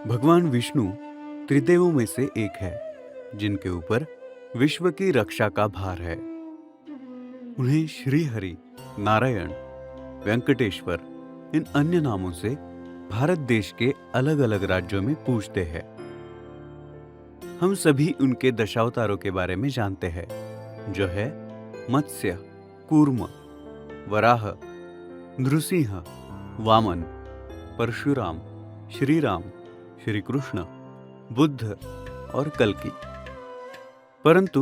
भगवान विष्णु त्रिदेवों में से एक है जिनके ऊपर विश्व की रक्षा का भार है। उन्हें श्री हरि, नारायण, वेंकटेश्वर इन अन्य नामों से भारत देश के अलग अलग राज्यों में पूजते हैं। हम सभी उनके दशावतारों के बारे में जानते हैं, जो है मत्स्य, कूर्म, वराह, नृसिंह, वामन, परशुराम, श्री राम, श्री कृष्ण, बुद्ध और कल्कि। परंतु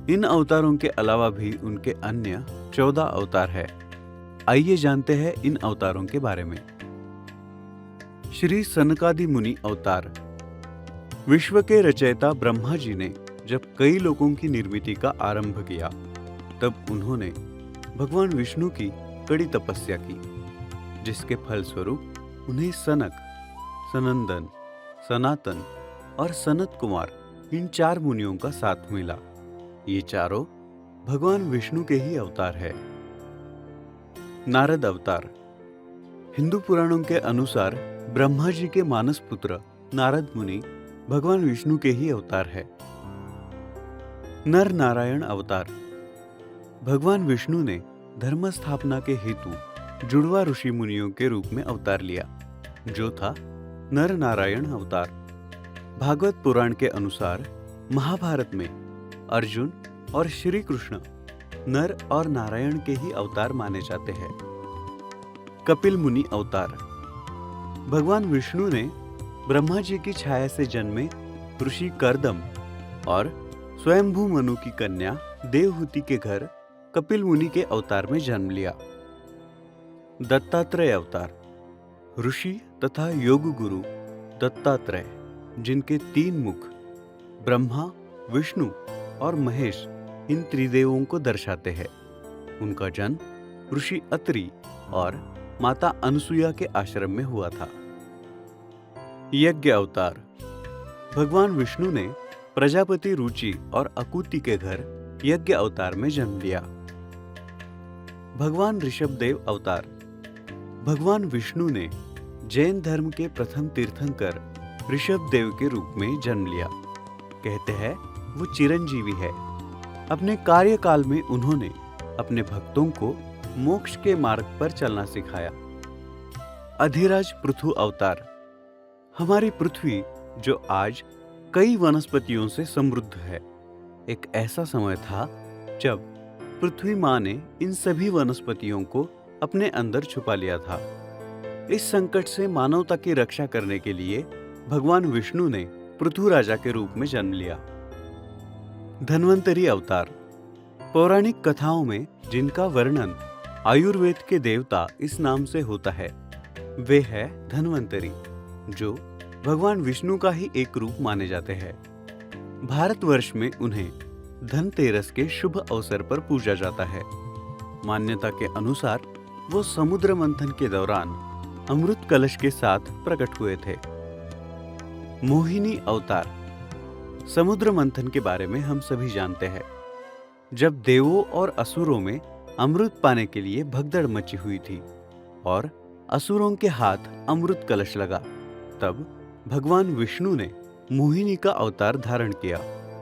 इन अवतारों के अलावा भी उनके अन्य 14 अवतार है। आइए जानते हैं इन अवतारों के बारे में। श्री सनकादि मुनि अवतार। विश्व के रचयिता ब्रह्मा जी ने जब कई लोगों की निर्मिति का आरंभ किया, तब उन्होंने भगवान विष्णु की कड़ी तपस्या की, जिसके फलस्वरूप उन्हें सनक, सनंदन, सनातन और सनत कुमार इन 4 मुनियों का साथ मिला। ये चारों भगवान विष्णु के ही अवतार है। नारद अवतार। हिंदू पुराणों के अनुसार ब्रह्मा जी के मानस पुत्र नारद मुनि भगवान विष्णु के ही अवतार है। नर नारायण अवतार। भगवान विष्णु ने धर्म स्थापना के हेतु जुड़वा ऋषि मुनियों के रूप में अवतार लिया, जो था नर नारायण अवतार। भागवत पुराण के अनुसार महाभारत में अर्जुन और श्री कृष्ण नर और नारायण के ही अवतार माने जाते हैं। कपिल मुनि अवतार। भगवान विष्णु ने ब्रह्मा जी की छाया से जन्मे ऋषि कर्दम और स्वयंभू मनु की कन्या देवहूति के घर कपिल मुनि के अवतार में जन्म लिया। दत्तात्रेय अवतार। ऋषि तथा योग गुरु दत्तात्रेय, जिनके 3 मुख ब्रह्मा, विष्णु और महेश इन त्रिदेवों को दर्शाते हैं। उनका जन्म ऋषि अत्रि और माता अनसुया के आश्रम में हुआ था। यज्ञ अवतार। भगवान विष्णु ने प्रजापति रुचि और अकुति के घर यज्ञ अवतार में जन्म लिया। भगवान ऋषभदेव अवतार। भगवान विष्णु ने जैन धर्म के प्रथम तीर्थंकर ऋषभदेव के रूप में जन्म लिया। कहते हैं वो चिरंजीवी है। अपने कार्यकाल में उन्होंने अपने भक्तों को मोक्ष के मार्ग पर चलना सिखाया। अधिराज पृथु अवतार। हमारी पृथ्वी, जो आज कई वनस्पतियों से समृद्ध है, एक ऐसा समय था जब पृथ्वी माँ ने इन सभी वनस्पतियों को अपने अंदर छुपा लिया था। इस संकट से मानवता की रक्षा करने के लिए भगवान विष्णु ने पृथु राजा के रूप में जन्म लिया। धन्वंतरी अवतार। पौराणिक कथाओं में जिनका वर्णन आयुर्वेद के देवता इस नाम से होता है, वे है धन्वंतरी, जो भगवान विष्णु का ही एक रूप माने जाते हैं। भारतवर्ष में उन्हें धनतेरस के शुभ अवसर पर पूजा जाता है। मान्यता के अनुसार वो समुद्र मंथन के दौरान अमृत कलश के साथ प्रकट हुए थे। मोहिनी अवतार। समुद्र मंथन के बारे में हम सभी जानते हैं। जब देवों और असुरों में अमृत पाने के लिए भगदड़ मची हुई थी और असुरों के हाथ अमृत कलश लगा, तब भगवान विष्णु ने मोहिनी का अवतार धारण किया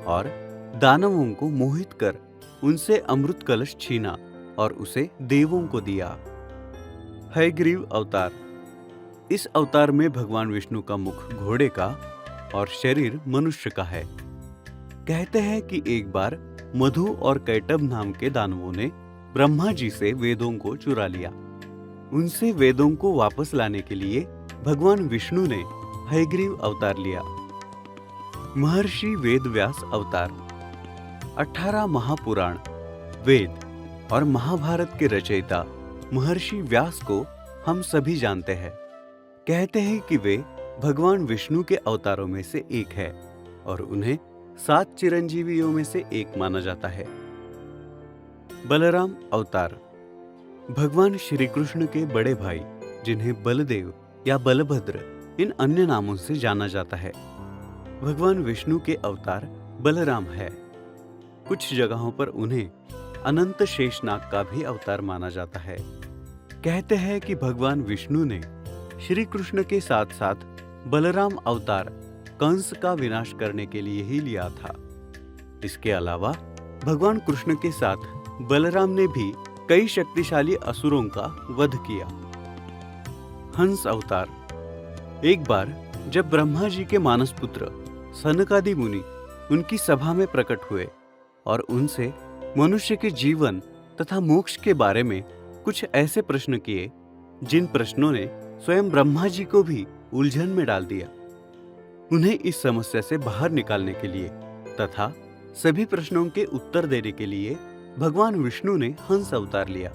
और दानवों को मोहित कर उनसे अमृत कलश छीना और उसे देवों को दिया। हयग्रीव अवतार। इस अवतार में भगवान विष्णु का मुख घोड़े का और शरीर मनुष्य का है। कहते हैं कि एक बार मधु और कैटभ नाम के दानवों ने ब्रह्मा जी से वेदों को चुरा लिया। उनसे वेदों को वापस लाने के लिए भगवान विष्णु ने हयग्रीव अवतार लिया। महर्षि वेदव्यास अवतार। 18 महापुराण, वेद और महाभारत के रचयिता महर्षि व्यास को हम सभी जानते हैं। कहते हैं कि वे भगवान विष्णु के अवतारों में से एक है और उन्हें 7 चिरंजीवियों में से एक माना जाता है। बलराम अवतार। भगवान श्री कृष्ण के बड़े भाई, जिन्हें बलदेव या बलभद्र इन अन्य नामों से जाना जाता है, भगवान विष्णु के अवतार बलराम है। कुछ जगहों पर उन्हें अनंत शेषनाग का भी अवतार माना जाता है। कहते हैं कि भगवान विष्णु ने श्री कृष्ण के साथ साथ बलराम अवतार कंस का विनाश करने के लिए ही लिया था। इसके अलावा भगवान कृष्ण के साथ बलराम ने भी कई शक्तिशाली असुरों का वध किया। हंस अवतार। एक बार जब ब्रह्मा जी के मानस पुत्र सनकादि मुनि उनकी सभा में प्रकट हुए और उनसे मनुष्य के जीवन तथा मोक्ष के बारे में कुछ ऐसे प्रश्न किए जिन प्रश्नों ने स्वयं ब्रह्मा जी को भी उलझन में डाल दिया। उन्हें इस समस्या से बाहर निकालने के लिए तथा सभी प्रश्नों के उत्तर देने के लिए भगवान विष्णु ने हंस अवतार लिया।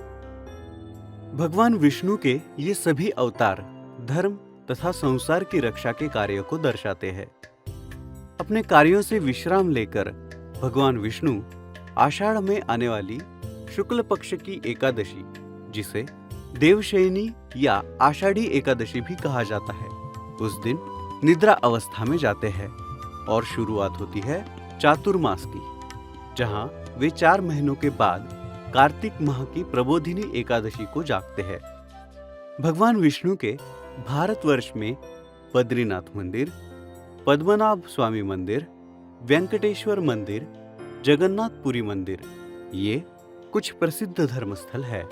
भगवान विष्णु के ये सभी अवतार धर्म तथा संसार की रक्षा के कार्यों को दर्शाते हैं। अपने कार्यों से विश्राम लेकर भगवान विष्णु आषाढ़ में आने वाली शुक्ल पक्ष की एकादशी, जिसे देवशयनी या आषाढ़ी एकादशी भी कहा जाता है, उस दिन निद्रा अवस्था में जाते हैं और शुरुआत होती है चातुर्मास की, जहां वे 4 महीनों के बाद कार्तिक माह की प्रबोधिनी एकादशी को जागते हैं। भगवान विष्णु के भारतवर्ष में बद्रीनाथ मंदिर, पद्मनाभ स्वामी मंदिर, वेंकटेश्वर मंदिर, जगन्नाथपुरी मंदिर, ये कुछ प्रसिद्ध धर्मस्थल है।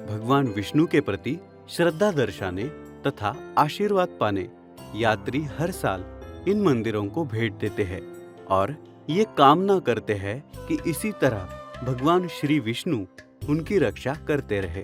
भगवान विष्णु के प्रति श्रद्धा दर्शाने तथा आशीर्वाद पाने यात्री हर साल इन मंदिरों को भेंट देते हैं और ये कामना करते हैं कि इसी तरह भगवान श्री विष्णु उनकी रक्षा करते रहे।